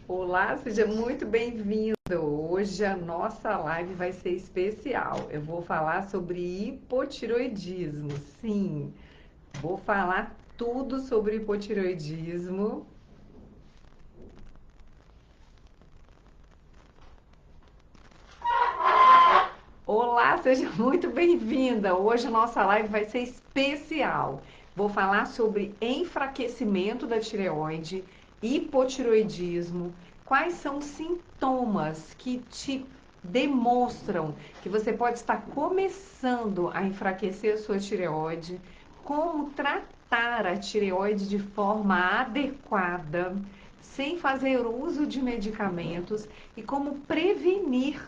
Olá, seja muito bem-vindo. Hoje a nossa live vai ser especial. Eu vou falar sobre hipotiroidismo. Sim, vou falar tudo sobre hipotiroidismo. Olá, seja muito bem-vinda. Hoje a nossa live vai ser especial. Vou falar sobre enfraquecimento da tireoide, hipotiroidismo, quais são os sintomas que te demonstram que você pode estar começando a enfraquecer a sua tireoide, como tratar a tireoide de forma adequada, sem fazer uso de medicamentos e como prevenir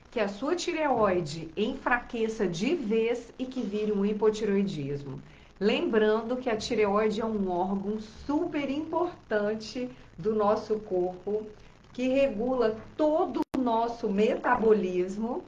que a sua tireoide enfraqueça de vez e que vire um hipotireoidismo. Lembrando que a tireoide é um órgão super importante do nosso corpo, que regula todo o nosso metabolismo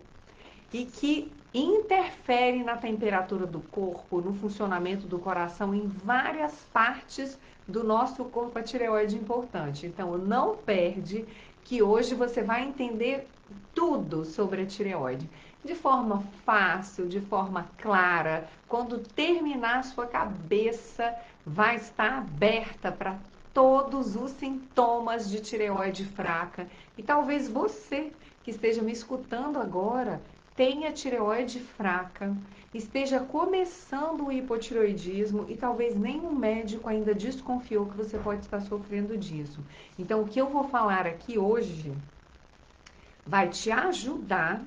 e que interfere na temperatura do corpo, no funcionamento do coração, em várias partes do nosso corpo. A tireoide é importante. Então, não perde, que hoje você vai entender tudo sobre a tireoide. De forma fácil, de forma clara. Quando terminar, sua cabeça vai estar aberta para todos os sintomas de tireoide fraca. E talvez você que esteja me escutando agora tenha tireoide fraca, esteja começando o hipotireoidismo e talvez nenhum médico ainda desconfiou que você pode estar sofrendo disso. Então, o que eu vou falar aqui hoje vai te ajudar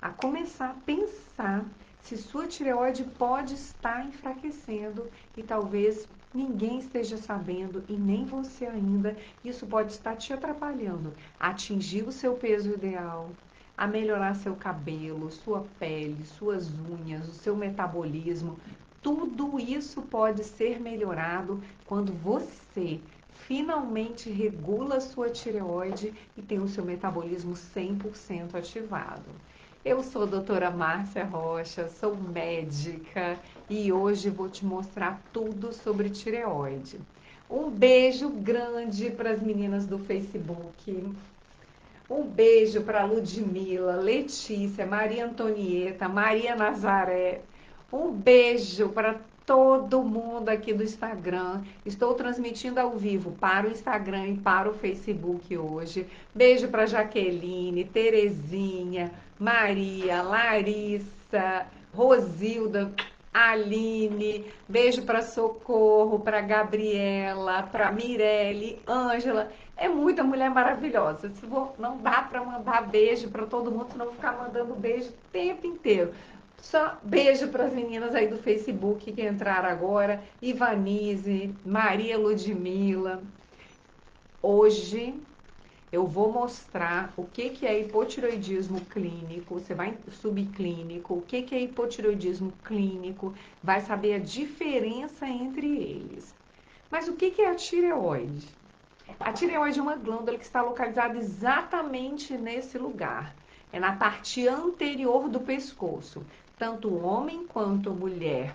a começar a pensar se sua tireoide pode estar enfraquecendo e talvez ninguém esteja sabendo e nem você ainda. Isso pode estar te atrapalhando a atingir o seu peso ideal, a melhorar seu cabelo, sua pele, suas unhas, o seu metabolismo. Tudo isso pode ser melhorado quando você finalmente regula a sua tireoide e tem o seu metabolismo 100% ativado. Eu sou a doutora Márcia Rocha, sou médica e hoje vou te mostrar tudo sobre tireoide. Um beijo grande para as meninas do Facebook. Um beijo para Ludmila, Letícia, Maria Antonieta, Maria Nazaré. Um beijo para todo mundo aqui do Instagram. Estou transmitindo ao vivo para o Instagram e para o Facebook hoje. Beijo para Jaqueline, Terezinha, Maria, Larissa, Rosilda, Aline. Beijo para Socorro, para Gabriela, para Mirelle, Ângela. É muita mulher maravilhosa. Não dá para mandar beijo para todo mundo, senão eu vou ficar mandando beijo o tempo inteiro. Só beijo para as meninas aí do Facebook que entraram agora. Ivanise, Maria Ludmila. Hoje eu vou mostrar o que é hipotiroidismo clínico, você vai subclínico, o que é hipotiroidismo clínico, vai saber a diferença entre eles. Mas o que é a tireoide? A tireoide é uma glândula que está localizada exatamente nesse lugar. É na parte anterior do pescoço. Tanto homem quanto mulher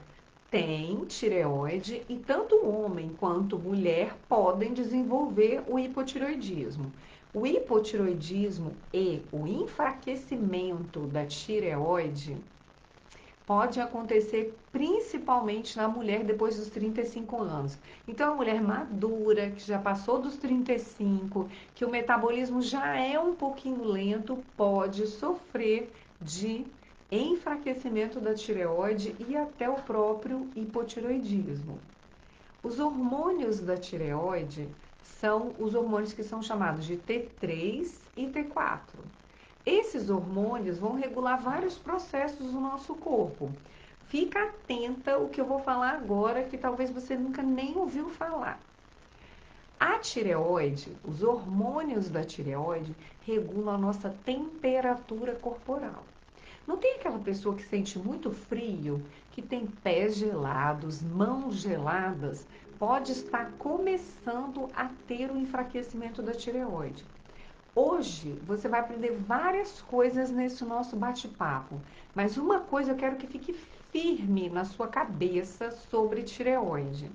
tem tireoide e tanto homem quanto mulher podem desenvolver o hipotireoidismo. O hipotireoidismo e o enfraquecimento da tireoide pode acontecer principalmente na mulher depois dos 35 anos. Então, a mulher madura, que já passou dos 35, que o metabolismo já é um pouquinho lento, pode sofrer de enfraquecimento da tireoide e até o próprio hipotireoidismo. Os hormônios da tireoide são os hormônios que são chamados de T3 e T4. Esses hormônios vão regular vários processos do nosso corpo. Fica atenta ao que eu vou falar agora, que talvez você nunca nem ouviu falar. A tireoide, os hormônios da tireoide, regulam a nossa temperatura corporal. Não tem aquela pessoa que sente muito frio, que tem pés gelados, mãos geladas, pode estar começando a ter o enfraquecimento da tireoide. Hoje você vai aprender várias coisas nesse nosso bate-papo, mas uma coisa eu quero que fique firme na sua cabeça sobre tireoide.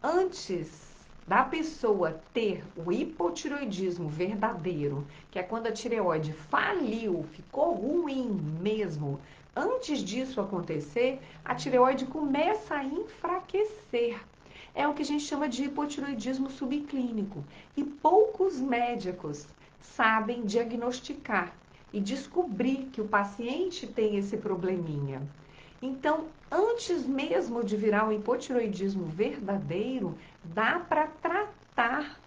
Antes da pessoa ter o hipotireoidismo verdadeiro, que é quando a tireoide faliu, ficou ruim mesmo, antes disso acontecer, a tireoide começa a enfraquecer. É o que a gente chama de hipotireoidismo subclínico. E poucos médicos sabem diagnosticar e descobrir que o paciente tem esse probleminha. Então, antes mesmo de virar um hipotireoidismo verdadeiro, dá para tratar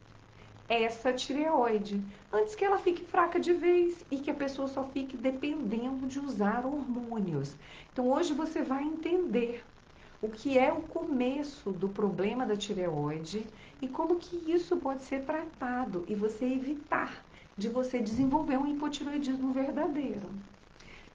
essa tireoide, antes que ela fique fraca de vez e que a pessoa só fique dependendo de usar hormônios. Então, hoje você vai entender o que é o começo do problema da tireoide e como que isso pode ser tratado e você evitar de você desenvolver um hipotireoidismo verdadeiro.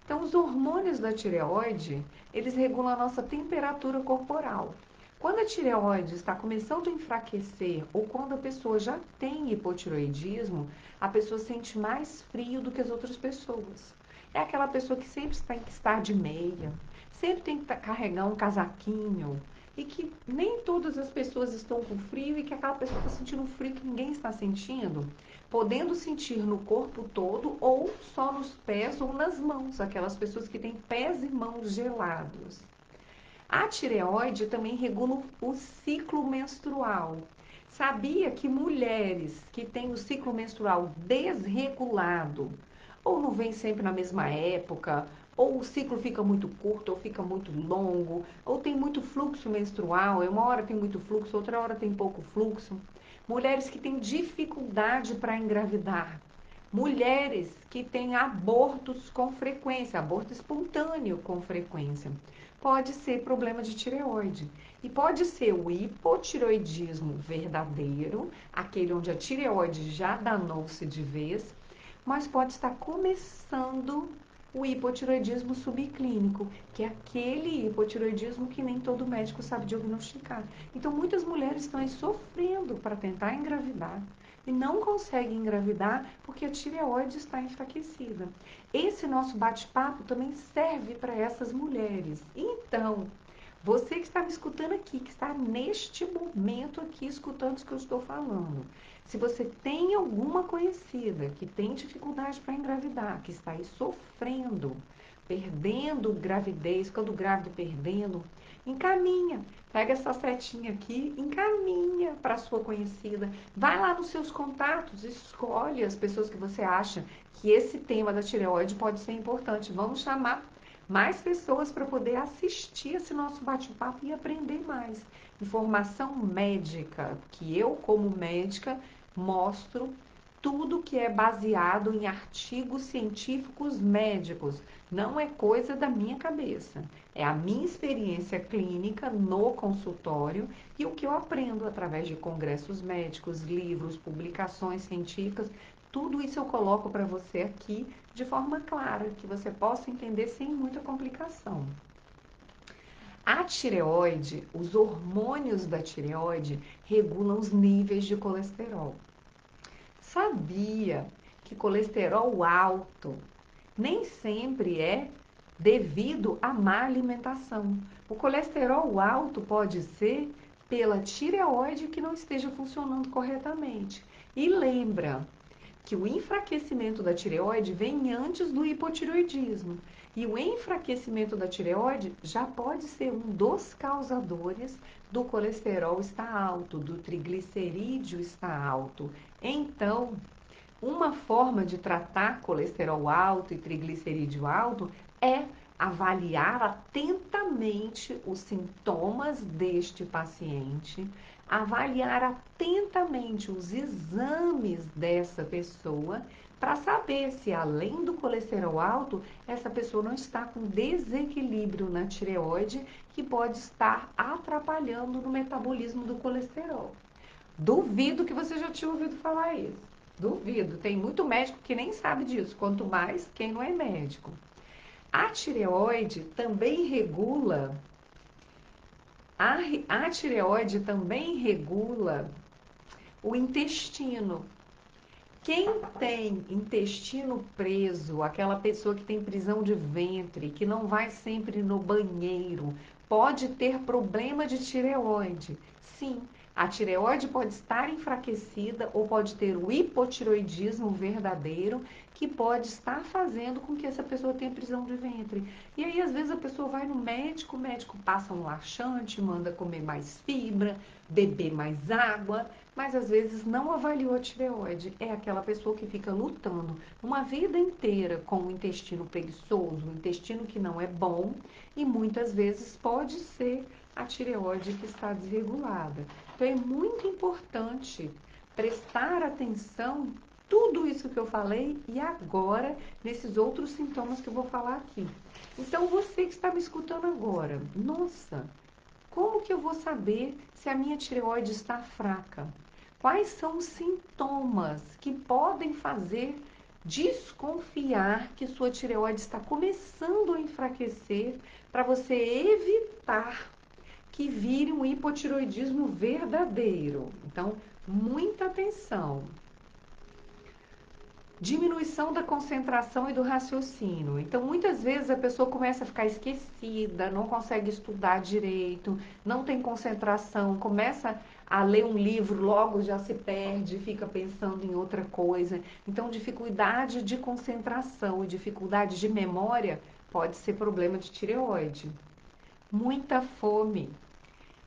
Então, os hormônios da tireoide, eles regulam a nossa temperatura corporal. Quando a tireoide está começando a enfraquecer ou quando a pessoa já tem hipotireoidismo, a pessoa sente mais frio do que as outras pessoas. É aquela pessoa que sempre tem que estar de meia, sempre tem que carregar um casaquinho e que nem todas as pessoas estão com frio e que aquela pessoa está sentindo frio que ninguém está sentindo, podendo sentir no corpo todo ou só nos pés ou nas mãos, aquelas pessoas que têm pés e mãos gelados. A tireoide também regula o ciclo menstrual. Sabia que mulheres que têm o ciclo menstrual desregulado, ou não vem sempre na mesma época, ou o ciclo fica muito curto, ou fica muito longo, ou tem muito fluxo menstrual, uma hora tem muito fluxo, outra hora tem pouco fluxo. Mulheres que têm dificuldade para engravidar. Mulheres que têm abortos com frequência, aborto espontâneo com frequência. Pode ser problema de tireoide. E pode ser o hipotireoidismo verdadeiro, aquele onde a tireoide já danou-se de vez, mas pode estar começando o hipotireoidismo subclínico, que é aquele hipotireoidismo que nem todo médico sabe diagnosticar. Então, muitas mulheres estão aí sofrendo para tentar engravidar e não conseguem engravidar porque a tireoide está enfraquecida. Esse nosso bate-papo também serve para essas mulheres. Então, você que está me escutando aqui, que está neste momento aqui escutando o que eu estou falando, se você tem alguma conhecida que tem dificuldade para engravidar, que está aí sofrendo, perdendo gravidez, ficando grávida e perdendo, encaminha. Pega essa setinha aqui, encaminha para a sua conhecida. Vai lá nos seus contatos, escolhe as pessoas que você acha que esse tema da tireoide pode ser importante. Vamos chamar mais pessoas para poder assistir esse nosso bate-papo e aprender mais. Informação médica, que eu, como médica, mostro tudo que é baseado em artigos científicos médicos. Não é coisa da minha cabeça. É a minha experiência clínica no consultório e o que eu aprendo através de congressos médicos, livros, publicações científicas. Tudo isso eu coloco para você aqui de forma clara, que você possa entender sem muita complicação. A tireoide, os hormônios da tireoide regulam os níveis de colesterol. Sabia que colesterol alto nem sempre é devido à má alimentação. O colesterol alto pode ser pela tireoide que não esteja funcionando corretamente. E lembra que o enfraquecimento da tireoide vem antes do hipotireoidismo. E o enfraquecimento da tireoide já pode ser um dos causadores do colesterol estar alto, do triglicerídeo estar alto. Então, uma forma de tratar colesterol alto e triglicerídeo alto é avaliar atentamente os sintomas deste paciente, avaliar atentamente os exames dessa pessoa para saber se, além do colesterol alto, essa pessoa não está com desequilíbrio na tireoide que pode estar atrapalhando no metabolismo do colesterol. Duvido que você já tinha ouvido falar isso. Duvido. Tem muito médico que nem sabe disso, quanto mais quem não é médico. A tireoide também regula a tireoide também regula o intestino. Quem tem intestino preso, aquela pessoa que tem prisão de ventre, que não vai sempre no banheiro, pode ter problema de tireoide. Sim, A tireoide pode estar enfraquecida ou pode ter o hipotireoidismo verdadeiro, que pode estar fazendo com que essa pessoa tenha prisão de ventre. E aí, às vezes, a pessoa vai no médico, o médico passa um laxante, manda comer mais fibra, beber mais água, mas às vezes não avaliou a tireoide. É aquela pessoa que fica lutando uma vida inteira com o intestino preguiçoso, o intestino que não é bom, e muitas vezes pode ser a tireoide que está desregulada. Então é muito importante prestar atenção tudo isso que eu falei e agora nesses outros sintomas que eu vou falar aqui. Então você que está me escutando agora, nossa, como que eu vou saber se a minha tireoide está fraca? Quais são os sintomas que podem fazer desconfiar que sua tireoide está começando a enfraquecer para você evitar que vire um hipotireoidismo verdadeiro? Então, muita atenção. Diminuição da concentração e do raciocínio. Então, muitas vezes a pessoa começa a ficar esquecida, não consegue estudar direito, não tem concentração, começa a ler um livro, logo já se perde, fica pensando em outra coisa. Então, dificuldade de concentração e dificuldade de memória pode ser problema de tireoide. Muita fome.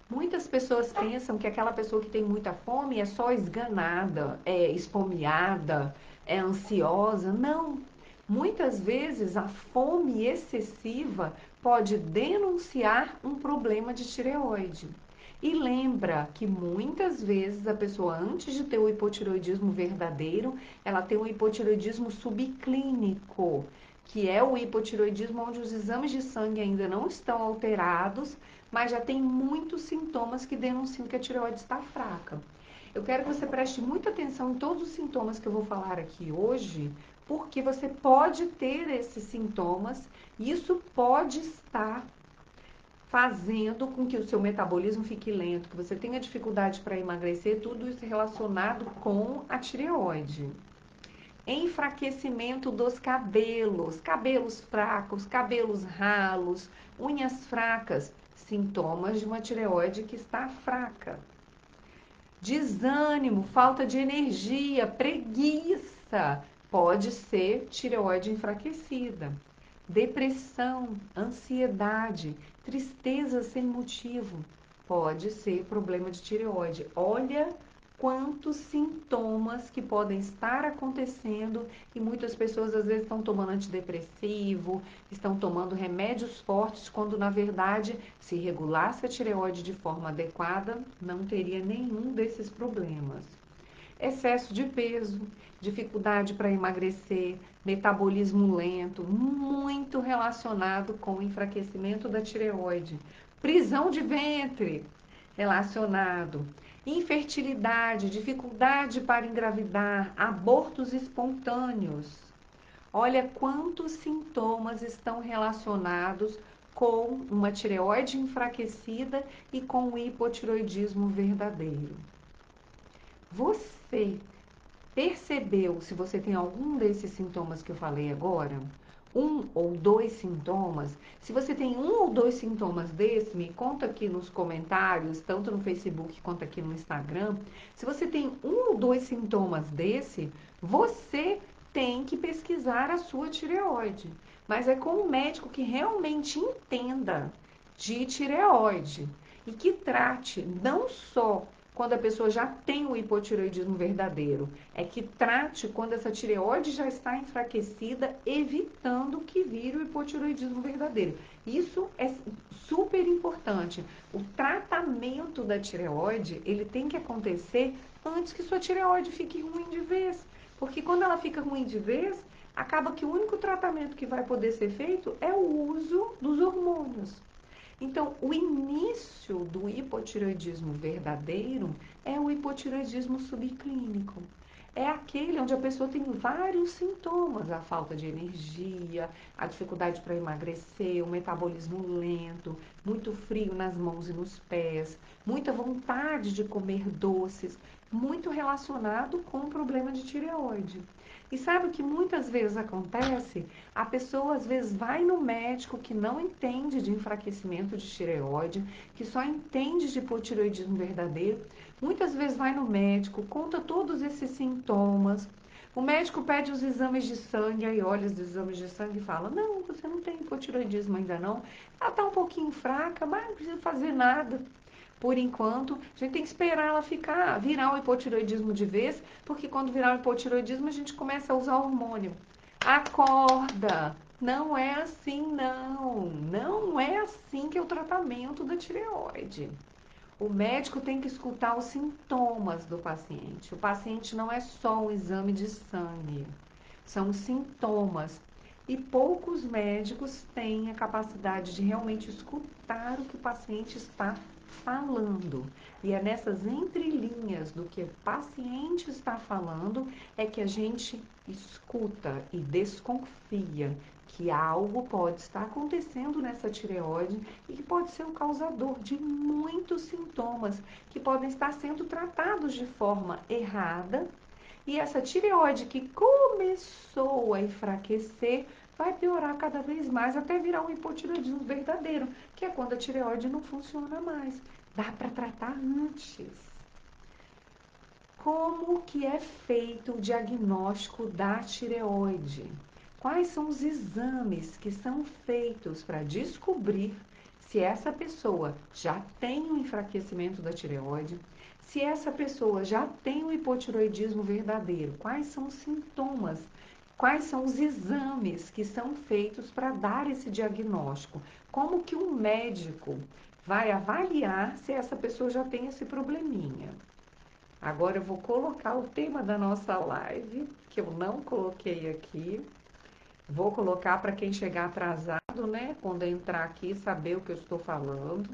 Muitas pessoas pensam que aquela pessoa que tem muita fome é só esganada, é esfomeada, é ansiosa. Não. Muitas vezes a fome excessiva pode denunciar um problema de tireoide. E lembra que muitas vezes a pessoa, antes de ter o hipotireoidismo verdadeiro, ela tem um hipotireoidismo subclínico, que é o hipotireoidismo onde os exames de sangue ainda não estão alterados, mas já tem muitos sintomas que denunciam que a tireoide está fraca. Eu quero que você preste muita atenção em todos os sintomas que eu vou falar aqui hoje, porque você pode ter esses sintomas e isso pode estar fazendo com que o seu metabolismo fique lento, que você tenha dificuldade para emagrecer, tudo isso relacionado com a tireoide. Enfraquecimento dos cabelos, cabelos fracos, cabelos ralos, unhas fracas, sintomas de uma tireoide que está fraca. Desânimo, falta de energia, preguiça, pode ser tireoide enfraquecida. Depressão, ansiedade, tristeza sem motivo, pode ser problema de tireoide. Olha quantos sintomas que podem estar acontecendo e muitas pessoas às vezes estão tomando antidepressivo, estão tomando remédios fortes, quando na verdade, se regulasse a tireoide de forma adequada, não teria nenhum desses problemas. Excesso de peso, dificuldade para emagrecer, metabolismo lento, muito relacionado com o enfraquecimento da tireoide. Prisão de ventre, relacionado. Infertilidade, dificuldade para engravidar, abortos espontâneos. Olha quantos sintomas estão relacionados com uma tireoide enfraquecida e com o hipotireoidismo verdadeiro. Você percebeu se você tem algum desses sintomas que eu falei agora? Um ou dois sintomas? Se você tem um ou dois sintomas desse, me conta aqui nos comentários, tanto no Facebook quanto aqui no Instagram. Se você tem um ou dois sintomas desse, você tem que pesquisar a sua tireoide. Mas é com um médico que realmente entenda de tireoide e que trate não só quando a pessoa já tem o hipotireoidismo verdadeiro, é que trate quando essa tireoide já está enfraquecida, evitando que vire o hipotireoidismo verdadeiro. Isso é super importante. O tratamento da tireoide, ele tem que acontecer antes que sua tireoide fique ruim de vez. Porque quando ela fica ruim de vez, acaba que o único tratamento que vai poder ser feito é o uso dos hormônios. Então, o início do hipotireoidismo verdadeiro é o hipotireoidismo subclínico. É aquele onde a pessoa tem vários sintomas, a falta de energia, a dificuldade para emagrecer, o metabolismo lento, muito frio nas mãos e nos pés, muita vontade de comer doces, muito relacionado com o problema de tireoide. E sabe o que muitas vezes acontece? A pessoa às vezes vai no médico que não entende de enfraquecimento de tireoide, que só entende de hipotireoidismo verdadeiro, muitas vezes vai no médico, conta todos esses sintomas. O médico pede os exames de sangue, aí olha os exames de sangue e fala: não, você não tem hipotireoidismo ainda não. Ela está um pouquinho fraca, mas não precisa fazer nada. Por enquanto, a gente tem que esperar ela virar o hipotireoidismo de vez, porque quando virar o hipotireoidismo, a gente começa a usar hormônio. Acorda! Não é assim, não. Não é assim que é o tratamento da tireoide. O médico tem que escutar os sintomas do paciente. O paciente não é só um exame de sangue, são os sintomas. E poucos médicos têm a capacidade de realmente escutar o que o paciente está falando. E é nessas entrelinhas do que o paciente está falando é que a gente escuta e desconfia que algo pode estar acontecendo nessa tireoide e que pode ser o causador de muitos sintomas que podem estar sendo tratados de forma errada. E essa tireoide que começou a enfraquecer vai piorar cada vez mais até virar um hipotireoidismo verdadeiro, que é quando a tireoide não funciona mais. Dá para tratar antes. Como que é feito o diagnóstico da tireoide? Quais são os exames que são feitos para descobrir se essa pessoa já tem um enfraquecimento da tireoide, se essa pessoa já tem o hipotireoidismo verdadeiro? Quais são os sintomas? Quais são os exames que são feitos para dar esse diagnóstico? Como que um médico vai avaliar se essa pessoa já tem esse probleminha? Agora eu vou colocar o tema da nossa live, que eu não coloquei aqui. Vou colocar para quem chegar atrasado, né? Quando entrar aqui, saber o que eu estou falando.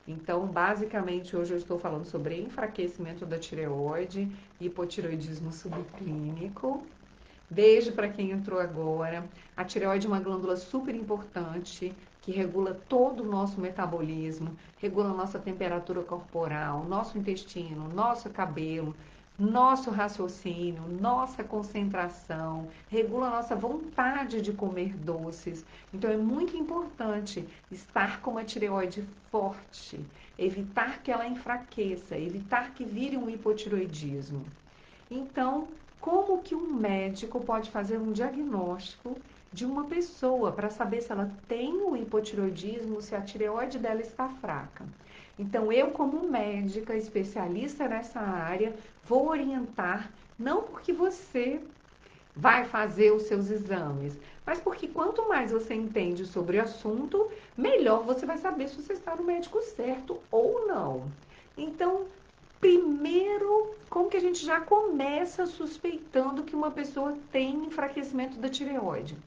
Então, basicamente, hoje eu estou falando sobre enfraquecimento da tireoide, hipotireoidismo subclínico. Beijo para quem entrou agora. A tireoide é uma glândula super importante que regula todo o nosso metabolismo, regula a nossa temperatura corporal, nosso intestino, nosso cabelo, nosso raciocínio, nossa concentração, regula a nossa vontade de comer doces. Então é muito importante estar com uma tireoide forte, evitar que ela enfraqueça, evitar que vire um hipotireoidismo. Então, como que um médico pode fazer um diagnóstico de uma pessoa para saber se ela tem o hipotireoidismo, se a tireoide dela está fraca? Então, eu como médica, especialista nessa área, vou orientar, não porque você vai fazer os seus exames, mas porque quanto mais você entende sobre o assunto, melhor você vai saber se você está no médico certo ou não. Então, primeiro, como que a gente já começa suspeitando que uma pessoa tem enfraquecimento da tireoide?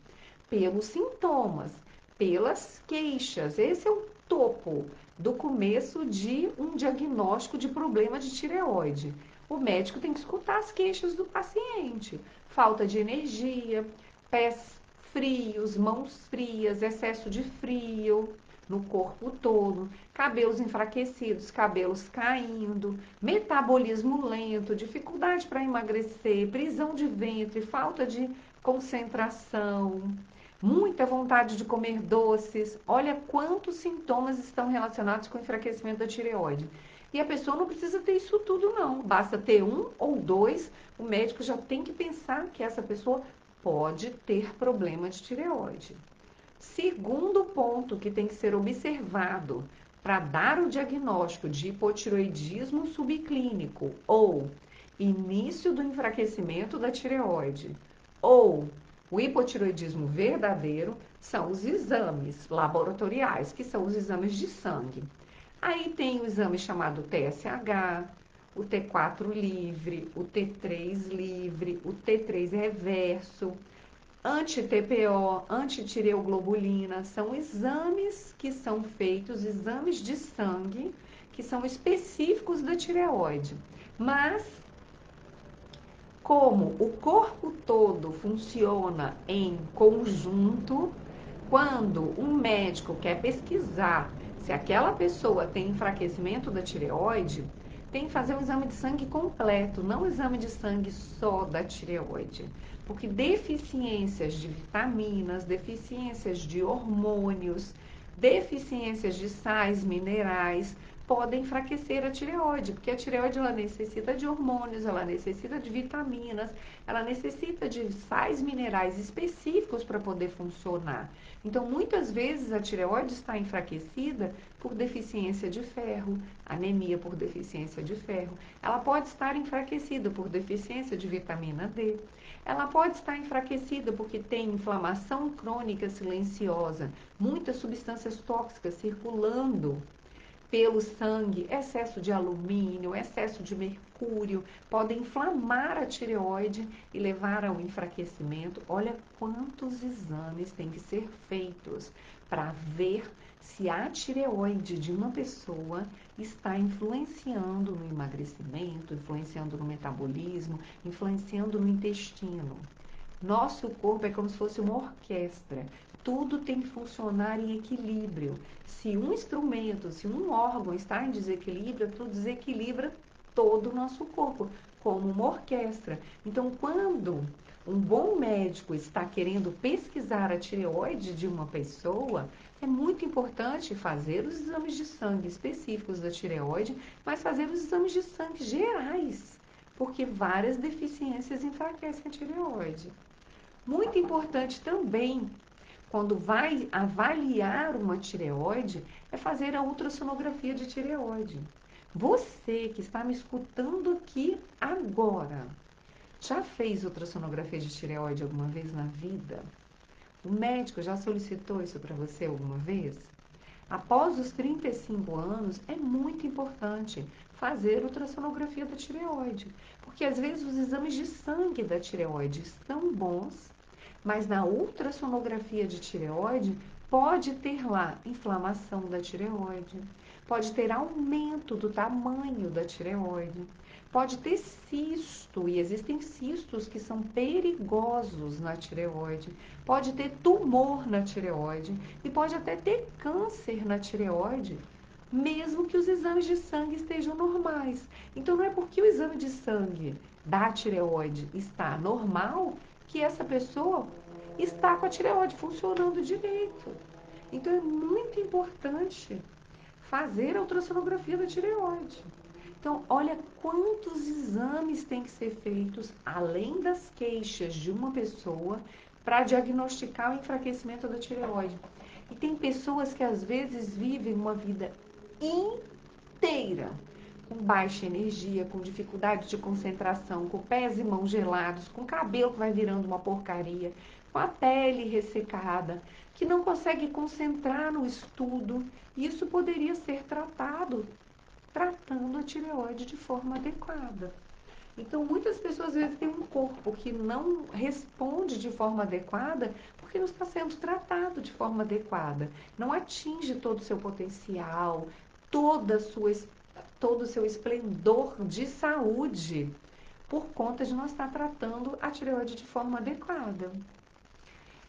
Pelos sintomas, pelas queixas. Esse é o topo do começo de um diagnóstico de problema de tireoide. O médico tem que escutar as queixas do paciente. Falta de energia, pés frios, mãos frias, excesso de frio no corpo todo, cabelos enfraquecidos, cabelos caindo, metabolismo lento, dificuldade para emagrecer, prisão de ventre, falta de concentração, muita vontade de comer doces. Olha quantos sintomas estão relacionados com o enfraquecimento da tireoide. E a pessoa não precisa ter isso tudo, não. Basta ter um ou dois, o médico já tem que pensar que essa pessoa pode ter problema de tireoide. Segundo ponto que tem que ser observado para dar o diagnóstico de hipotireoidismo subclínico ou início do enfraquecimento da tireoide ou o hipotireoidismo verdadeiro são os exames laboratoriais, que são os exames de sangue. Aí tem o exame chamado TSH, o T4 livre, o T3 livre, o T3 reverso, anti-TPO, antitireoglobulina, são exames que são feitos, exames de sangue, que são específicos da tireoide. Mas, como o corpo todo funciona em conjunto, quando um médico quer pesquisar se aquela pessoa tem enfraquecimento da tireoide, tem que fazer um exame de sangue completo, não um exame de sangue só da tireoide. Porque deficiências de vitaminas, deficiências de hormônios, deficiências de sais minerais podem enfraquecer a tireoide, porque a tireoide ela necessita de hormônios, ela necessita de vitaminas, ela necessita de sais minerais específicos para poder funcionar. Então, muitas vezes a tireoide está enfraquecida por deficiência de ferro, anemia por deficiência de ferro. Ela pode estar enfraquecida por deficiência de vitamina D. Ela pode estar enfraquecida porque tem inflamação crônica silenciosa, muitas substâncias tóxicas circulando pelo sangue, excesso de alumínio, excesso de mercúrio, podem inflamar a tireoide e levar ao enfraquecimento. Olha quantos exames têm que ser feitos para ver se a tireoide de uma pessoa está influenciando no emagrecimento, influenciando no metabolismo, influenciando no intestino. Nosso corpo é como se fosse uma orquestra. Tudo tem que funcionar em equilíbrio. Se um instrumento, se um órgão está em desequilíbrio, aquilo desequilibra todo o nosso corpo, como uma orquestra. Então, quando um bom médico está querendo pesquisar a tireoide de uma pessoa, é muito importante fazer os exames de sangue específicos da tireoide, mas fazer os exames de sangue gerais, porque várias deficiências enfraquecem a tireoide. Muito importante também, quando vai avaliar uma tireoide, é fazer a ultrassonografia de tireoide. Você que está me escutando aqui agora, já fez ultrassonografia de tireoide alguma vez na vida? O médico já solicitou isso para você alguma vez? Após os 35 anos, é muito importante fazer ultrassonografia da tireoide, porque às vezes os exames de sangue da tireoide estão bons, mas na ultrassonografia de tireoide pode ter lá inflamação da tireoide, pode ter aumento do tamanho da tireoide, pode ter cisto, e existem cistos que são perigosos na tireoide, pode ter tumor na tireoide e pode até ter câncer na tireoide, mesmo que os exames de sangue estejam normais. Então não é porque o exame de sangue da tireoide está normal que essa pessoa está com a tireoide funcionando direito. Então é muito importante fazer a ultrassonografia da tireoide. Então, olha quantos exames têm que ser feitos, além das queixas de uma pessoa, para diagnosticar o enfraquecimento da tireoide. E tem pessoas que às vezes vivem uma vida inteira com baixa energia, com dificuldade de concentração, com pés e mãos gelados, com cabelo que vai virando uma porcaria, com a pele ressecada, que não consegue concentrar no estudo. Isso poderia ser tratado tratando a tireoide de forma adequada. Então, muitas pessoas às vezes têm um corpo que não responde de forma adequada porque não está sendo tratado de forma adequada. Não atinge todo o seu potencial, toda a sua todo o seu esplendor de saúde por conta de não estar tratando a tireoide de forma adequada.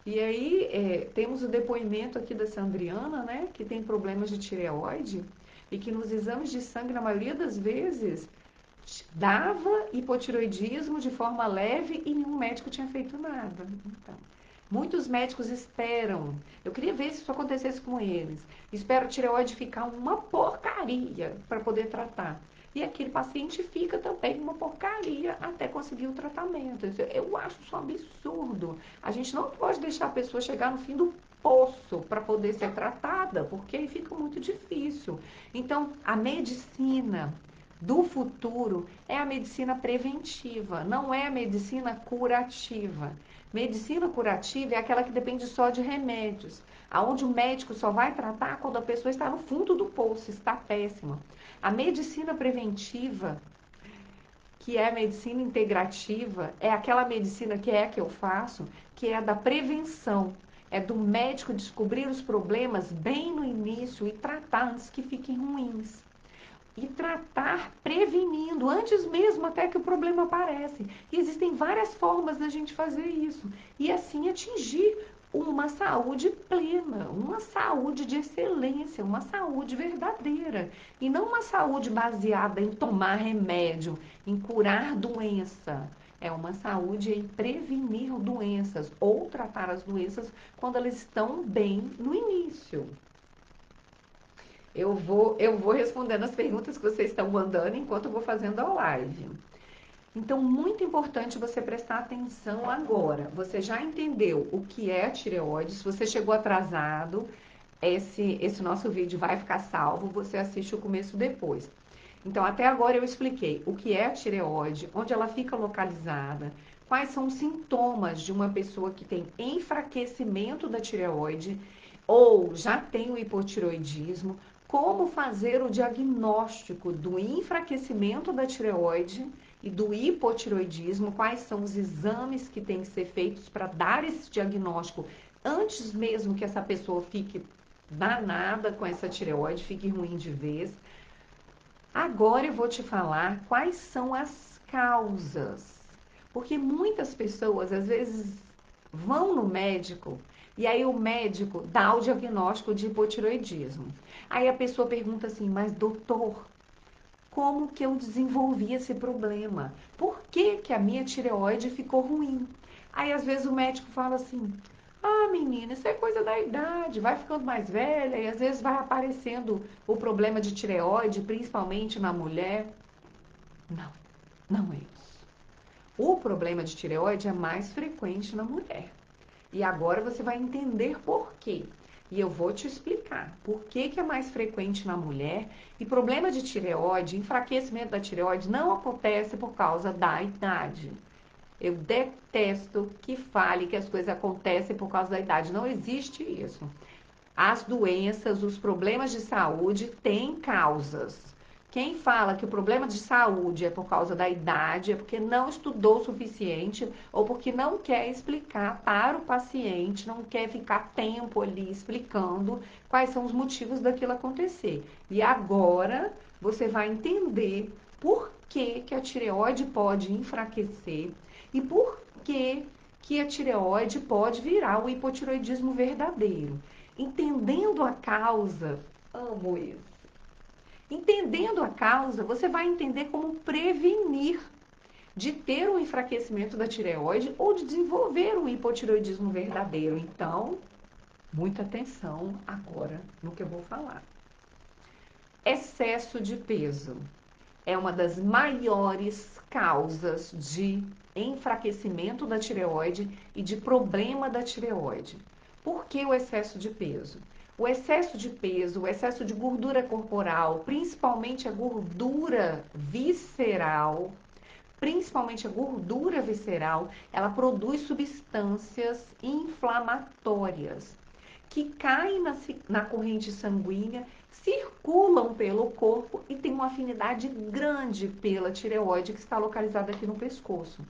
E aí, temos o depoimento aqui da Sandriana, né, que tem problemas de tireoide e que nos exames de sangue, na maioria das vezes, dava hipotireoidismo de forma leve e nenhum médico tinha feito nada. Então, muitos médicos esperam, eu queria ver se isso acontecesse com eles, espera a tireoide ficar uma porcaria para poder tratar. E aquele paciente fica também uma porcaria até conseguir o tratamento. Eu acho isso um absurdo. A gente não pode deixar a pessoa chegar no fim do poço para poder ser tratada, porque aí fica muito difícil. Então, a medicina do futuro é a medicina preventiva, não é a medicina curativa. Medicina curativa é aquela que depende só de remédios, aonde o médico só vai tratar quando a pessoa está no fundo do poço, está péssima. A medicina preventiva, que é a medicina integrativa, é aquela medicina que é a que eu faço, que é a da prevenção. É do médico descobrir os problemas bem no início e tratar antes que fiquem ruins. E tratar prevenindo, antes mesmo até que o problema aparece. E existem várias formas da gente fazer isso. E assim atingir uma saúde plena, uma saúde de excelência, uma saúde verdadeira. E não uma saúde baseada em tomar remédio, em curar doença. É uma saúde em prevenir doenças ou tratar as doenças quando elas estão bem no início. Eu vou respondendo as perguntas que vocês estão mandando enquanto eu vou fazendo a live. Então, muito importante você prestar atenção agora. Você já entendeu o que é a tireoide? Se você chegou atrasado, esse nosso vídeo vai ficar salvo, você assiste o começo depois. Então, até agora eu expliquei o que é a tireoide, onde ela fica localizada, quais são os sintomas de uma pessoa que tem enfraquecimento da tireoide ou já tem o hipotireoidismo, como fazer o diagnóstico do enfraquecimento da tireoide e do hipotireoidismo, quais são os exames que têm que ser feitos para dar esse diagnóstico antes mesmo que essa pessoa fique danada com essa tireoide, fique ruim de vez. Agora eu vou te falar quais são as causas, porque muitas pessoas às vezes vão no médico e aí o médico dá o diagnóstico de hipotireoidismo. Aí a pessoa pergunta assim, mas doutor, como que eu desenvolvi esse problema? Por que que a minha tireoide ficou ruim? Aí às vezes o médico fala assim, ah, menina, isso é coisa da idade, vai ficando mais velha e às vezes vai aparecendo o problema de tireoide, principalmente na mulher. Não, não é isso. O problema de tireoide é mais frequente na mulher. E agora você vai entender por quê. E eu vou te explicar por que que é mais frequente na mulher. E problema de tireoide, enfraquecimento da tireoide, não acontece por causa da idade. Eu detesto que fale que as coisas acontecem por causa da idade. Não existe isso. As doenças, os problemas de saúde têm causas. Quem fala que o problema de saúde é por causa da idade é porque não estudou o suficiente ou porque não quer explicar para o paciente, não quer ficar tempo ali explicando quais são os motivos daquilo acontecer. E agora você vai entender por que que a tireoide pode enfraquecer e por que a tireoide pode virar o hipotireoidismo verdadeiro. Entendendo a causa, amo isso. Entendendo a causa, você vai entender como prevenir de ter um enfraquecimento da tireoide ou de desenvolver um hipotireoidismo verdadeiro. Então, muita atenção agora no que eu vou falar. Excesso de peso é uma das maiores causas de enfraquecimento da tireoide e de problema da tireoide. Por que o excesso de peso? O excesso de peso, o excesso de gordura corporal, principalmente a gordura visceral, ela produz substâncias inflamatórias que caem na corrente sanguínea, circulam pelo corpo e tem uma afinidade grande pela tireoide que está localizada aqui no pescoço.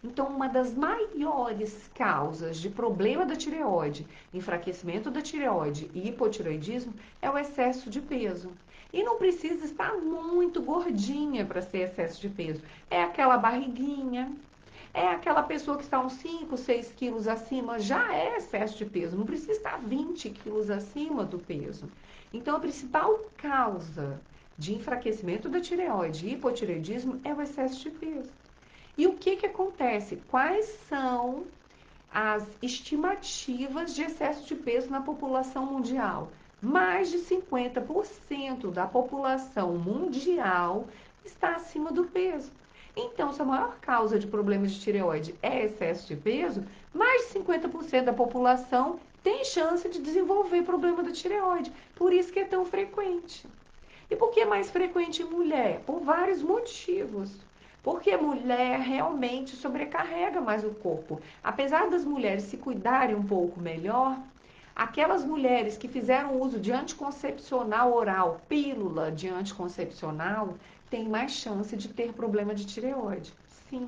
Então, uma das maiores causas de problema da tireoide, enfraquecimento da tireoide e hipotireoidismo é o excesso de peso. E não precisa estar muito gordinha para ser excesso de peso. É aquela barriguinha, é aquela pessoa que está uns 5, 6 quilos acima, já é excesso de peso. Não precisa estar 20 quilos acima do peso. Então, a principal causa de enfraquecimento da tireoide e hipotireoidismo é o excesso de peso. E o que que acontece? Quais são as estimativas de excesso de peso na população mundial? Mais de 50% da população mundial está acima do peso. Então, se a maior causa de problemas de tireoide é excesso de peso, mais de 50% da população tem chance de desenvolver problema da tireoide. Por isso que é tão frequente. E por que é mais frequente em mulher? Por vários motivos. Porque a mulher realmente sobrecarrega mais o corpo. Apesar das mulheres se cuidarem um pouco melhor, aquelas mulheres que fizeram uso de anticoncepcional oral, pílula de anticoncepcional, têm mais chance de ter problema de tireoide. Sim.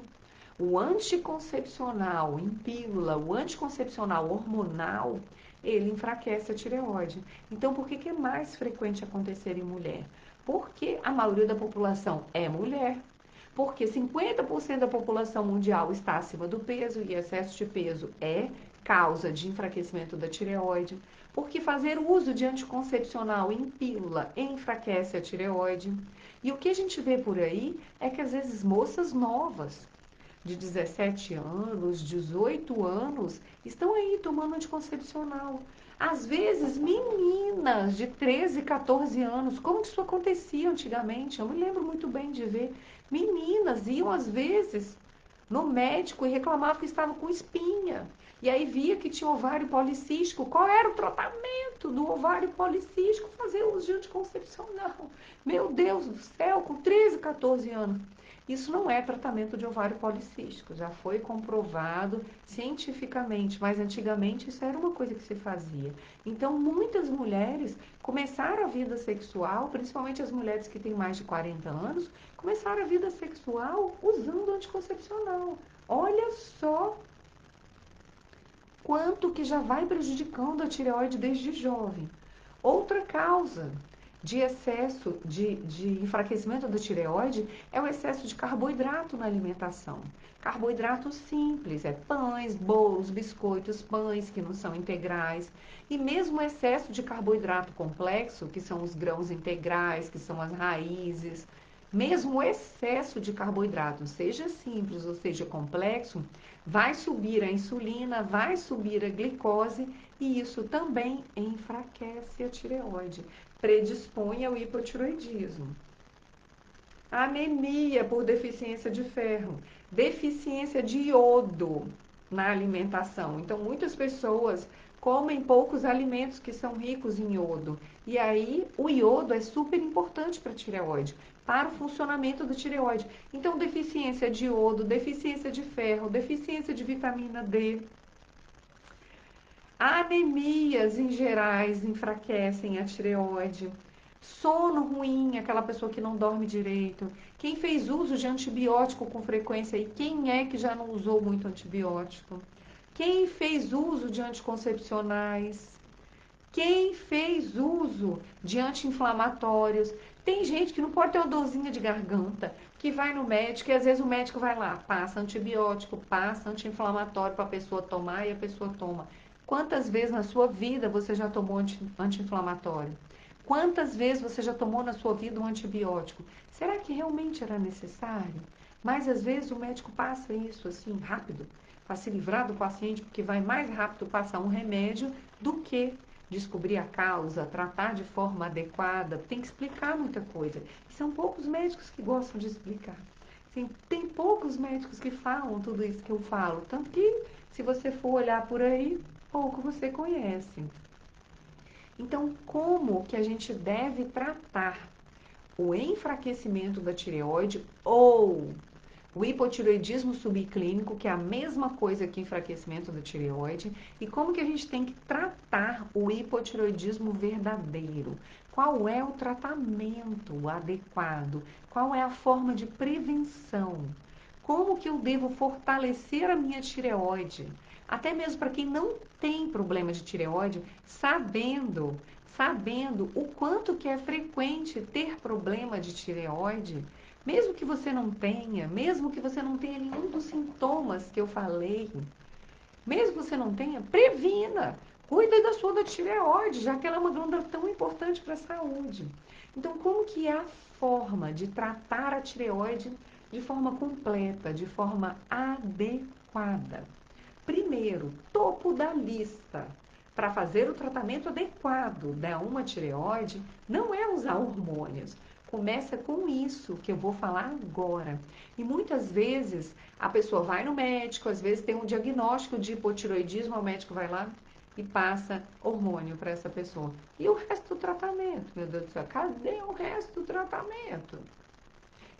O anticoncepcional em pílula, o anticoncepcional hormonal, ele enfraquece a tireoide. Então, por que que é mais frequente acontecer em mulher? Porque a maioria da população é mulher. Porque 50% da população mundial está acima do peso e excesso de peso é causa de enfraquecimento da tireoide. Porque fazer uso de anticoncepcional em pílula enfraquece a tireoide. E o que a gente vê por aí é que às vezes moças novas, de 17 anos, 18 anos, estão aí tomando anticoncepcional. Às vezes, meninas de 13, 14 anos, como isso acontecia antigamente? Eu me lembro muito bem de ver meninas iam às vezes no médico e reclamavam que estavam com espinha. E aí via que tinha ovário policístico. Qual era o tratamento do ovário policístico? Fazer uso de anticoncepcional. Meu Deus do céu, com 13, 14 anos. Isso não é tratamento de ovário policístico, já foi comprovado cientificamente, mas antigamente isso era uma coisa que se fazia. Então, muitas mulheres começaram a vida sexual, principalmente as mulheres que têm mais de 40 anos, começaram a vida sexual usando anticoncepcional. Olha só quanto que já vai prejudicando a tireoide desde jovem. Outra causa de excesso de enfraquecimento da tireoide é o excesso de carboidrato na alimentação. Carboidrato simples, pães, bolos, biscoitos, pães que não são integrais. E mesmo o excesso de carboidrato complexo, que são os grãos integrais, que são as raízes, mesmo o excesso de carboidrato, seja simples ou seja complexo, vai subir a insulina, vai subir a glicose e isso também enfraquece a tireoide, predispõe ao hipotireoidismo. Anemia por deficiência de ferro, deficiência de iodo na alimentação. Então, muitas pessoas comem poucos alimentos que são ricos em iodo. E aí, o iodo é super importante para a tireoide, para o funcionamento da tireoide. Então, deficiência de iodo, deficiência de ferro, deficiência de vitamina D. Anemias em gerais enfraquecem a tireoide. Sono ruim, aquela pessoa que não dorme direito. Quem fez uso de antibiótico com frequência e quem é que já não usou muito antibiótico? Quem fez uso de anticoncepcionais? Quem fez uso de anti-inflamatórios? Tem gente que não pode ter uma dorzinha de garganta, que vai no médico e às vezes o médico vai lá, passa antibiótico, passa anti-inflamatório para a pessoa tomar e a pessoa toma. Quantas vezes na sua vida você já tomou anti-inflamatório? Quantas vezes você já tomou na sua vida um antibiótico? Será que realmente era necessário? Mas às vezes o médico passa isso assim rápido, para se livrar do paciente, porque vai mais rápido passar um remédio do que descobrir a causa, tratar de forma adequada, tem que explicar muita coisa. E são poucos médicos que gostam de explicar. Assim, tem poucos médicos que falam tudo isso que eu falo, tanto que se você for olhar por aí, pouco você conhece. Então, como que a gente deve tratar o enfraquecimento da tireoide ou o hipotireoidismo subclínico, que é a mesma coisa que enfraquecimento da tireoide, e como que a gente tem que tratar o hipotireoidismo verdadeiro? Qual é o tratamento adequado? Qual é a forma de prevenção? Como que eu devo fortalecer a minha tireoide? Até mesmo para quem não tem problema de tireoide, sabendo o quanto que é frequente ter problema de tireoide, mesmo que você não tenha, mesmo que você não tenha nenhum dos sintomas que eu falei, mesmo que você não tenha, previna. Cuida da sua tireoide, já que ela é uma glândula tão importante para a saúde. Então, como que é a forma de tratar a tireoide de forma completa, de forma adequada? Primeiro, topo da lista para fazer o tratamento adequado da uma tireoide não é usar hormônios. Começa com isso que eu vou falar agora. E muitas vezes a pessoa vai no médico, às vezes tem um diagnóstico de hipotireoidismo, o médico vai lá e passa hormônio para essa pessoa. E o resto do tratamento? Meu Deus do céu, cadê o resto do tratamento?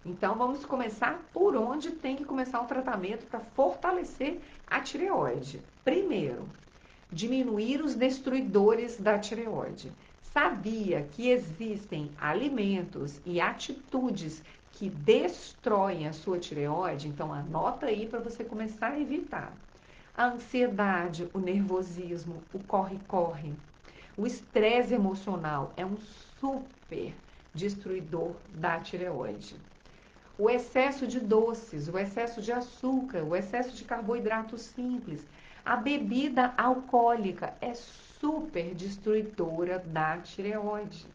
Então, vamos começar por onde tem que começar o tratamento para fortalecer a tireoide. Primeiro, diminuir os destruidores da tireoide. Sabia que existem alimentos e atitudes que destroem a sua tireoide? Então, anota aí para você começar a evitar. A ansiedade, o nervosismo, o corre-corre, o estresse emocional é um super destruidor da tireoide. O excesso de doces, o excesso de açúcar, o excesso de carboidrato simples, a bebida alcoólica é super destruidora da tireoide.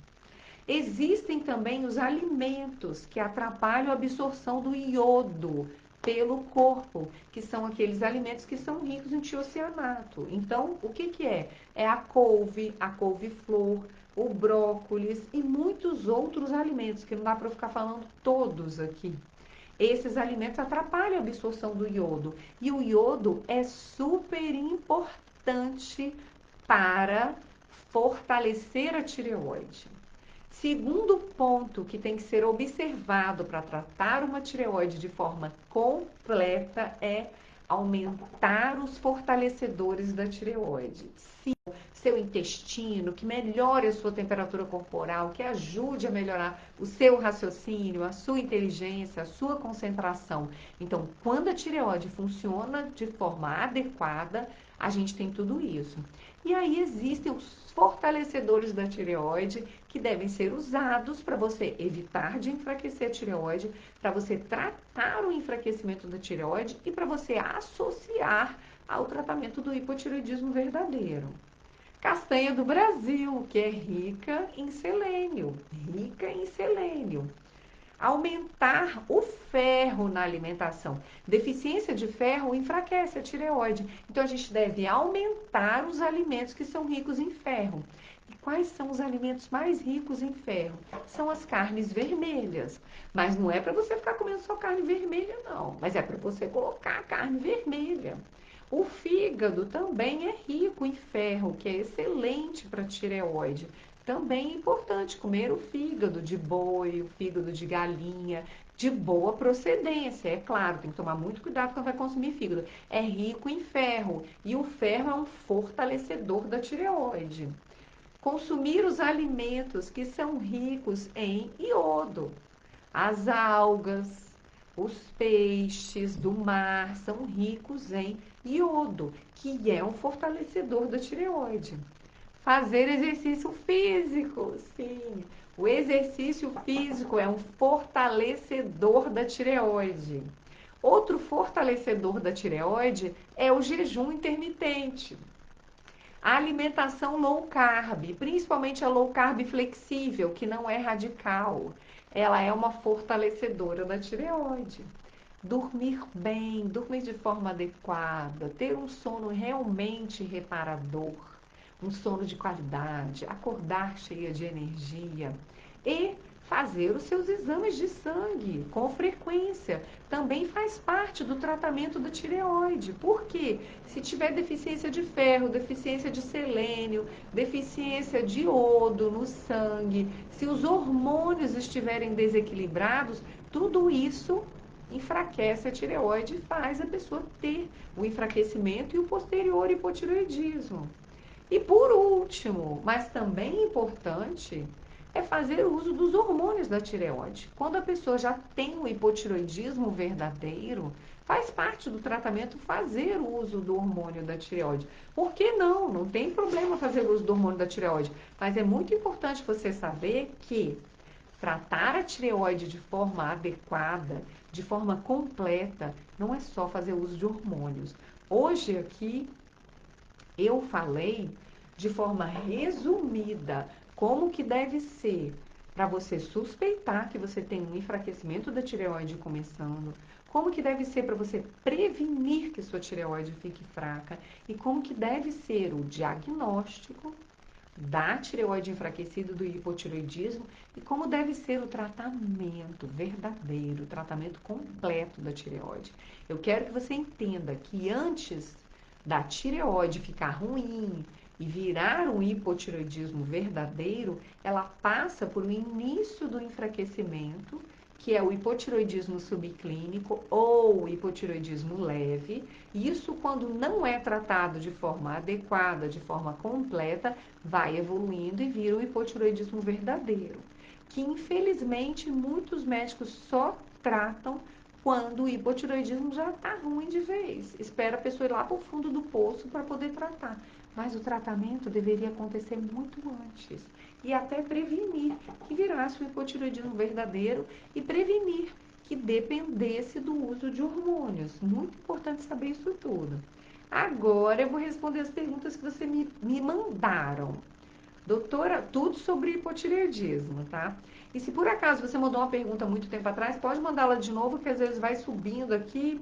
Existem também os alimentos que atrapalham a absorção do iodo pelo corpo, que são aqueles alimentos que são ricos em tiocianato. Então, o que que é? É a couve-flor, o brócolis e muitos outros alimentos, que não dá para eu ficar falando todos aqui. Esses alimentos atrapalham a absorção do iodo. E o iodo é super importante para fortalecer a tireoide. Segundo ponto que tem que ser observado para tratar uma tireoide de forma completa é aumentar os fortalecedores da tireoide. Seu intestino, que melhore a sua temperatura corporal, que ajude a melhorar o seu raciocínio, a sua inteligência, a sua concentração. Então, quando a tireoide funciona de forma adequada, a gente tem tudo isso. E aí existem os fortalecedores da tireoide que devem ser usados para você evitar de enfraquecer a tireoide, para você tratar o enfraquecimento da tireoide e para você associar ao tratamento do hipotireoidismo verdadeiro. Castanha do Brasil, que é rica em selênio, rica em selênio. Aumentar o ferro na alimentação. Deficiência de ferro enfraquece a tireoide. Então, a gente deve aumentar os alimentos que são ricos em ferro. E quais são os alimentos mais ricos em ferro? São as carnes vermelhas. Mas não é para você ficar comendo só carne vermelha, não. Mas é para você colocar a carne vermelha. O fígado também é rico em ferro, que é excelente para a tireoide. Também é importante comer o fígado de boi, o fígado de galinha, de boa procedência. É claro, tem que tomar muito cuidado quando vai consumir fígado. É rico em ferro e o ferro é um fortalecedor da tireoide. Consumir os alimentos que são ricos em iodo. As algas, os peixes do mar são ricos em iodo, que é um fortalecedor da tireoide. Fazer exercício físico, sim. O exercício físico é um fortalecedor da tireoide. Outro fortalecedor da tireoide é o jejum intermitente. A alimentação low carb, principalmente a low carb flexível, que não é radical, ela é uma fortalecedora da tireoide. Dormir bem, dormir de forma adequada, ter um sono realmente reparador, um sono de qualidade, acordar cheia de energia e fazer os seus exames de sangue com frequência. Também faz parte do tratamento da tireoide. Por quê? Se tiver deficiência de ferro, deficiência de selênio, deficiência de iodo no sangue, se os hormônios estiverem desequilibrados, tudo isso enfraquece a tireoide e faz a pessoa ter o enfraquecimento e o posterior hipotireoidismo. E por último, mas também importante, é fazer uso dos hormônios da tireoide. Quando a pessoa já tem o hipotireoidismo verdadeiro, faz parte do tratamento fazer uso do hormônio da tireoide. Por que não? Não tem problema fazer uso do hormônio da tireoide. Mas é muito importante você saber que tratar a tireoide de forma adequada, de forma completa, não é só fazer uso de hormônios. Hoje aqui eu falei de forma resumida como que deve ser para você suspeitar que você tem um enfraquecimento da tireoide começando, como que deve ser para você prevenir que sua tireoide fique fraca e como que deve ser o diagnóstico da tireoide enfraquecida, do hipotireoidismo e como deve ser o tratamento verdadeiro, o tratamento completo da tireoide. Eu quero que você entenda que antes da tireoide ficar ruim e virar um hipotireoidismo verdadeiro, ela passa por um início do enfraquecimento, que é o hipotireoidismo subclínico ou hipotireoidismo leve. Isso, quando não é tratado de forma adequada, de forma completa, vai evoluindo e vira o hipotireoidismo verdadeiro, que infelizmente muitos médicos só tratam quando o hipotireoidismo já está ruim de vez. Espera a pessoa ir lá para o fundo do poço para poder tratar. Mas o tratamento deveria acontecer muito antes. E até prevenir que virasse o hipotireoidismo verdadeiro e prevenir que dependesse do uso de hormônios. Muito importante saber isso tudo. Agora eu vou responder as perguntas que você me mandaram. Doutora, tudo sobre hipotireoidismo, tá? E se por acaso você mandou uma pergunta há muito tempo atrás, pode mandá-la de novo, que às vezes vai subindo aqui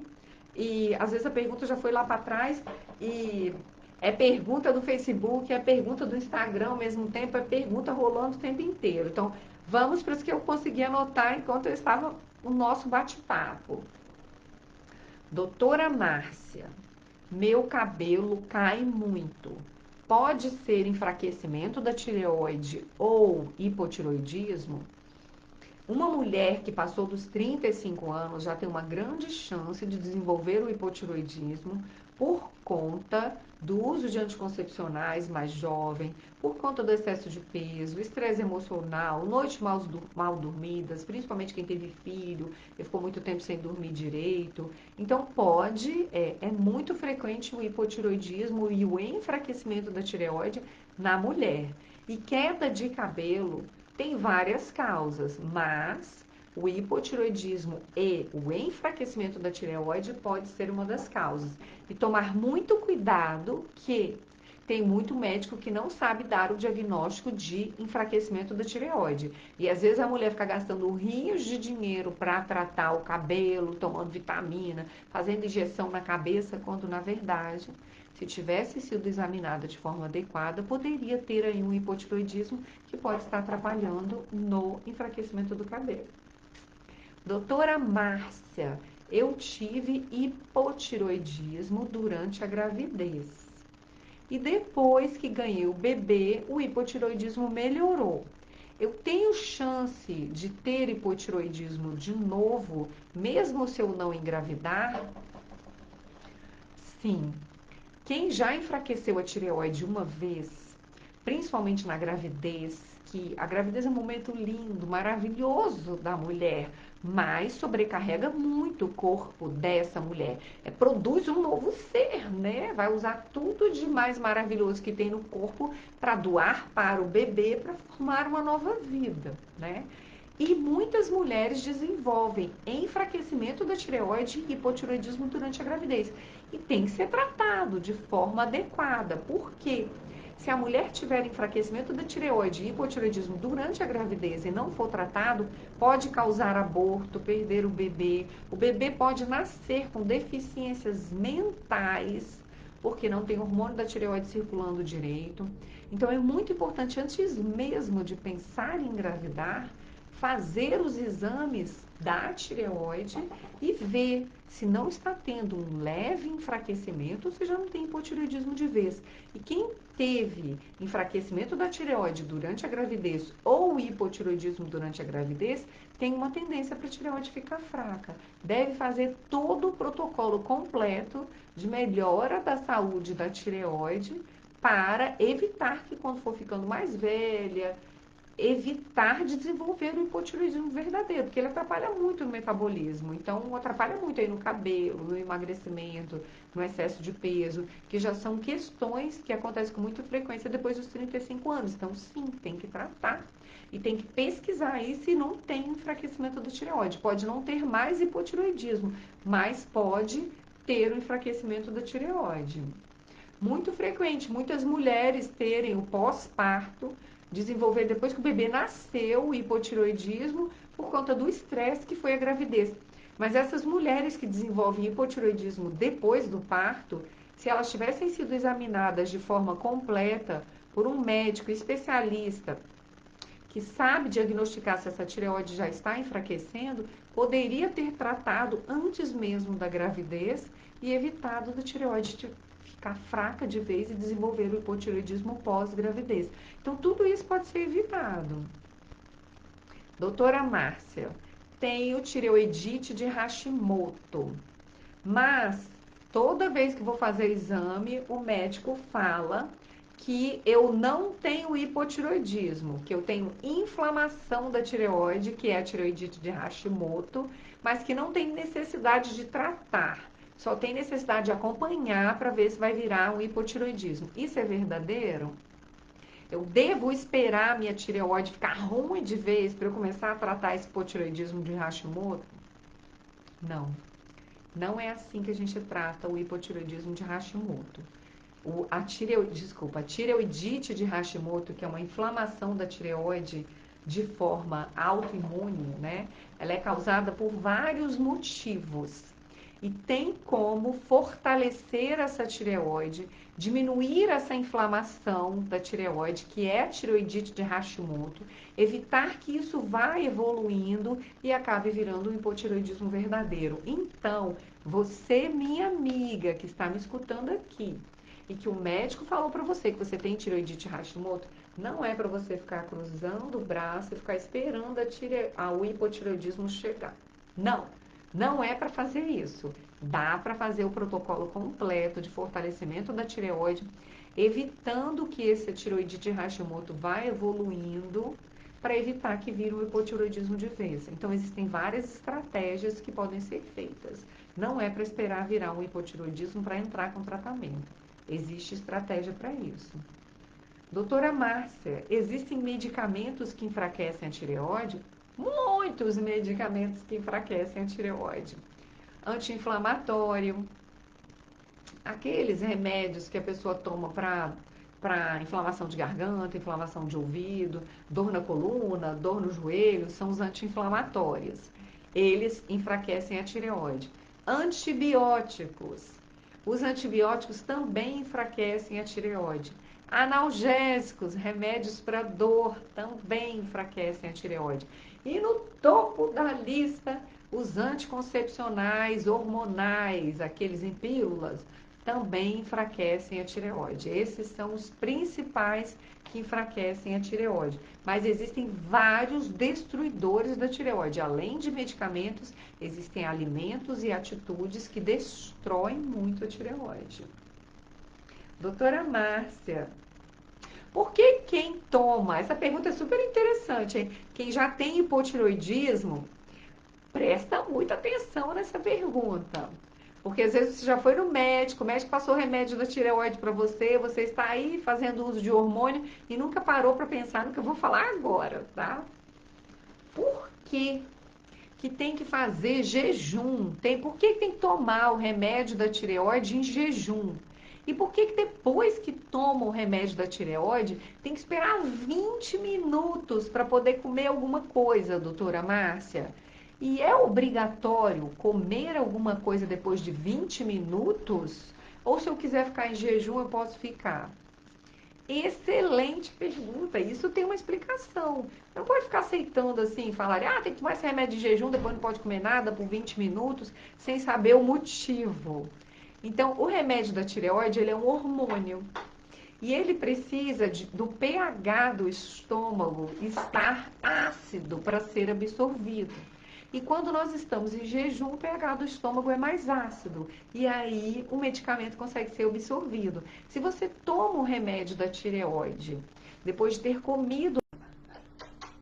e às vezes a pergunta já foi lá para trás e é pergunta do Facebook, é pergunta do Instagram ao mesmo tempo, é pergunta rolando o tempo inteiro. Então, vamos para as que eu consegui anotar enquanto eu estava no nosso bate-papo. Doutora Márcia, meu cabelo cai muito. Pode ser enfraquecimento da tireoide ou hipotiroidismo? Uma mulher que passou dos 35 anos já tem uma grande chance de desenvolver o hipotiroidismo por conta do uso de anticoncepcionais mais jovem, por conta do excesso de peso, estresse emocional, noites mal dormidas, principalmente quem teve filho e ficou muito tempo sem dormir direito. Então é muito frequente o hipotiroidismo e o enfraquecimento da tireoide na mulher. E queda de cabelo tem várias causas, mas o hipotiroidismo e o enfraquecimento da tireoide pode ser uma das causas. E tomar muito cuidado que tem muito médico que não sabe dar o diagnóstico de enfraquecimento da tireoide. E às vezes a mulher fica gastando rios de dinheiro para tratar o cabelo, tomando vitamina, fazendo injeção na cabeça, quando na verdade, se tivesse sido examinada de forma adequada, poderia ter aí um hipotiroidismo que pode estar atrapalhando no enfraquecimento do cabelo. Doutora Márcia, eu tive hipotiroidismo durante a gravidez. E depois que ganhei o bebê, o hipotiroidismo melhorou. Eu tenho chance de ter hipotiroidismo de novo, mesmo se eu não engravidar? Sim. Quem já enfraqueceu a tireoide uma vez, principalmente na gravidez, que a gravidez é um momento lindo, maravilhoso da mulher, mas sobrecarrega muito o corpo dessa mulher. Produz um novo ser, né? Vai usar tudo de mais maravilhoso que tem no corpo para doar para o bebê, para formar uma nova vida, né? E muitas mulheres desenvolvem enfraquecimento da tireoide e hipotiroidismo durante a gravidez. E tem que ser tratado de forma adequada. Por quê? Se a mulher tiver enfraquecimento da tireoide e hipotiroidismo durante a gravidez e não for tratado, pode causar aborto, perder o bebê. O bebê pode nascer com deficiências mentais, porque não tem hormônio da tireoide circulando direito. Então é muito importante, antes mesmo de pensar em engravidar, fazer os exames da tireoide e ver se não está tendo um leve enfraquecimento ou se já não tem hipotireoidismo de vez. E quem teve enfraquecimento da tireoide durante a gravidez ou hipotireoidismo durante a gravidez, tem uma tendência para a tireoide ficar fraca. Deve fazer todo o protocolo completo de melhora da saúde da tireoide para evitar que quando for ficando mais velha, evitar de desenvolver o hipotireoidismo verdadeiro, porque ele atrapalha muito no metabolismo. Então, atrapalha muito aí no cabelo, no emagrecimento, no excesso de peso, que já são questões que acontecem com muita frequência depois dos 35 anos. Então, sim, tem que tratar e tem que pesquisar aí se não tem enfraquecimento da tireoide. Pode não ter mais hipotireoidismo, mas pode ter o enfraquecimento da tireoide. Muito frequente, muitas mulheres terem o pós-parto, desenvolver depois que o bebê nasceu o hipotiroidismo por conta do estresse que foi a gravidez. Mas essas mulheres que desenvolvem hipotiroidismo depois do parto, se elas tivessem sido examinadas de forma completa por um médico especialista que sabe diagnosticar se essa tireoide já está enfraquecendo, poderia ter tratado antes mesmo da gravidez e evitado da tireoide ficar fraca de vez e desenvolver o hipotireoidismo pós-gravidez. Então, tudo isso pode ser evitado. Doutora Márcia, tenho tireoidite de Hashimoto, mas toda vez que vou fazer exame, o médico fala que eu não tenho hipotireoidismo, que eu tenho inflamação da tireoide, que é a tireoidite de Hashimoto, mas que não tem necessidade de tratar. Só tem necessidade de acompanhar para ver se vai virar um hipotireoidismo. Isso é verdadeiro? Eu devo esperar a minha tireoide ficar ruim de vez para eu começar a tratar esse hipotireoidismo de Hashimoto? Não. Não é assim que a gente trata o hipotireoidismo de Hashimoto. a tireoidite de Hashimoto, que é uma inflamação da tireoide de forma autoimune, né? Ela é causada por vários motivos. E tem como fortalecer essa tireoide, diminuir essa inflamação da tireoide, que é a tireoidite de Hashimoto, evitar que isso vá evoluindo e acabe virando um hipotireoidismo verdadeiro. Então, você, minha amiga, que está me escutando aqui, e que o médico falou para você que você tem tireoidite Hashimoto, não é para você ficar cruzando o braço e ficar esperando o hipotireoidismo chegar. Não, não é para fazer isso. Dá para fazer o protocolo completo de fortalecimento da tireoide, evitando que esse tireoidite Hashimoto vá evoluindo para evitar que vire o hipotireoidismo de vez. Então, existem várias estratégias que podem ser feitas. Não é para esperar virar um hipotireoidismo para entrar com tratamento. Existe estratégia para isso. Doutora Márcia, existem medicamentos que enfraquecem a tireoide? Muitos medicamentos que enfraquecem a tireoide. Anti-inflamatório, aqueles remédios que a pessoa toma para inflamação de garganta, inflamação de ouvido, dor na coluna, dor no joelho, são os anti-inflamatórios. Eles enfraquecem a tireoide. Antibióticos. Os antibióticos também enfraquecem a tireoide. Analgésicos, remédios para dor, também enfraquecem a tireoide. E no topo da lista, os anticoncepcionais hormonais, aqueles em pílulas, também enfraquecem a tireoide. Esses são os principais que enfraquecem a tireoide. Mas existem vários destruidores da tireoide. Além de medicamentos, existem alimentos e atitudes que destroem muito a tireoide. Doutora Márcia, por que quem toma? Essa pergunta é super interessante, hein? Quem já tem hipotireoidismo, presta muita atenção nessa pergunta. Porque às vezes você já foi no médico, o médico passou remédio da tireoide para você, você está aí fazendo uso de hormônio e nunca parou para pensar no que eu vou falar agora, tá? Por que tem que fazer jejum? Por que tem que tomar o remédio da tireoide em jejum? E por que depois que toma o remédio da tireoide, tem que esperar 20 minutos para poder comer alguma coisa, doutora Márcia? E é obrigatório comer alguma coisa depois de 20 minutos? Ou se eu quiser ficar em jejum, eu posso ficar? Excelente pergunta. Isso tem uma explicação. Não pode ficar aceitando assim, falar, tem que tomar esse remédio de jejum, depois não pode comer nada por 20 minutos, sem saber o motivo. Então, o remédio da tireoide, ele é um hormônio. E ele precisa do pH do estômago estar ácido para ser absorvido. E quando nós estamos em jejum, o pH do estômago é mais ácido. E aí o medicamento consegue ser absorvido. Se você toma o remédio da tireoide, depois de ter comido